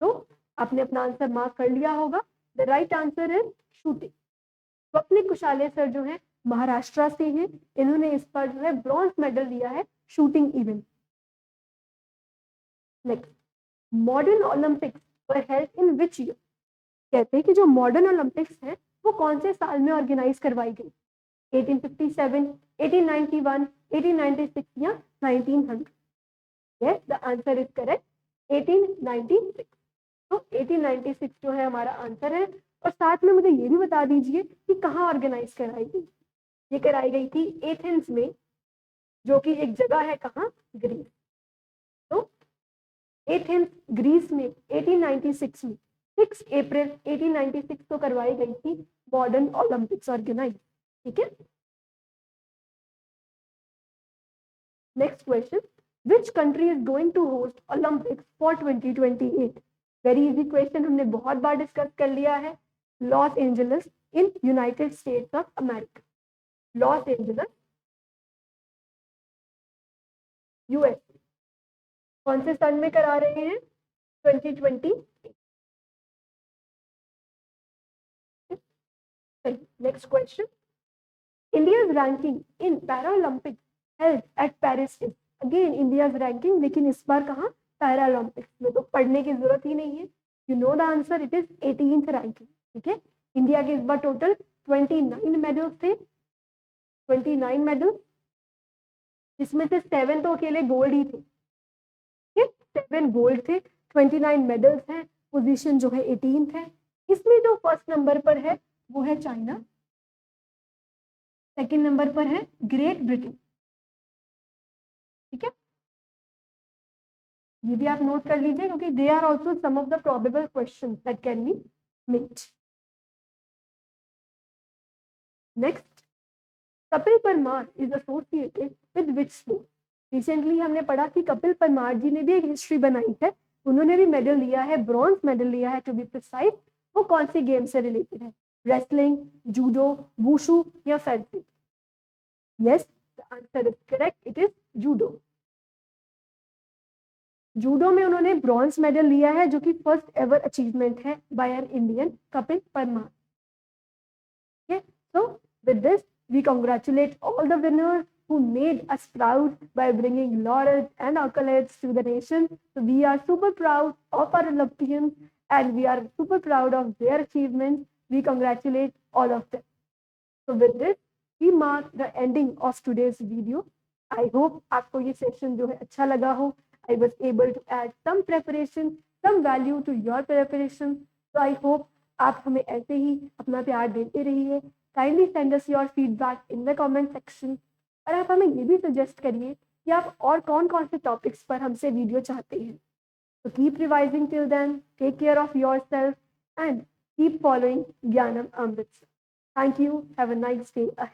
तो आपने अपना आंसर मार्क कर लिया होगा। The right answer is shooting. Swapnil Kusale sir जो है महाराष्ट्र से हैं, इन्होंने इस पर जो है ब्रॉन्ज मेडल लिया है shooting event. Next, modern Olympics were held in which year? कहते हैं कि जो मॉडर्न ओलंपिक्स है वो कौन से साल में ऑर्गेनाइज करवाई गई? 1857, 1891, 1896 या 1900? Yes, the answer is correct, 1896। तो 1896 जो है हमारा आंसर है। और साथ में मुझे ये भी बता दीजिए कि कहाँ ऑर्गेनाइज कराई गई? ये कराई गई थी एथेंस में, जो कि एक जगह है कहाँ? ग्रीस। तो एथेंस ग्रीस में 1896 में 6 अप्रैल 1896 को करवाई गई थी मॉडर्न ओलंपिक्स ऑर्गेनाइज। ठीक है, next question, which country is going to host Olympics for 2028? Very easy question, हमने बहुत बार डिस्कस कर लिया है, Los Angeles in United States of America. Los Angeles US. कौन से सन में करा रहे हैं? 2020। Next question, India's ranking in Paralympics held at Paris is? Again India's ranking, लेकिन इस बार कहाँ? पैरालंपिक्स में। तो पढ़ने की जरूरत ही नहीं है, you know the answer, it is 18th ranking. ठीक है, इंडिया के इस बार टोटल 29 मेडल्स थे, 29 मेडल, जिसमें से 7 तो अकेले गोल्ड ही थे। 7 गोल्ड थे, 29 मेडल्स हैं, पोजीशन जो है 18th है। इसमें जो फर्स्ट नंबर पर है वो है चाइना, सेकंड नंबर पर है ग्रेट ब्रिटेन। ठीक है, ये भी आप नोट कर लीजिए क्योंकि they are also some of the probable question that can be made. Next, Kapil Parmar is associated with which sport? Recently हमने पढ़ा कि कपिल परमार जी ने भी एक हिस्ट्री बनाई है, उन्होंने भी मेडल लिया है, ब्रॉन्ज मेडल लिया है टू बी प्रिसाइज। वो कौन सी गेम से रिलेटेड है? रेसलिंग, जूडो, वुशु या fencing? Yes, the answer is correct, it is judo. Judo में उन्होंने ब्रॉन्ज मेडल लिया है, जो कि फर्स्ट एवर अचीवमेंट है by an Indian, Kapil Parmar. Okay, so with this, we congratulate all the winners who made us proud by bringing laurels and accolades to the nation. So we are super proud of our Olympians and we are super proud of their achievements. We congratulate all of them. So with this, we mark the ending of today's video. I hope आपको ये session जो है अच्छा लगा हो. I was able to add some preparation, some value to your preparation. So I hope आप हमें ऐसे ही अपना प्यार देते रहिए. Kindly send us your feedback in the comment section. और आप हमें ये भी सजेस्ट करिए कि आप और कौन कौन से टॉपिक्स पर हमसे वीडियो चाहते हैं. So keep revising till then, take care of yourself and keep following Gyanam Amrit. Thank you. Have a nice day ahead.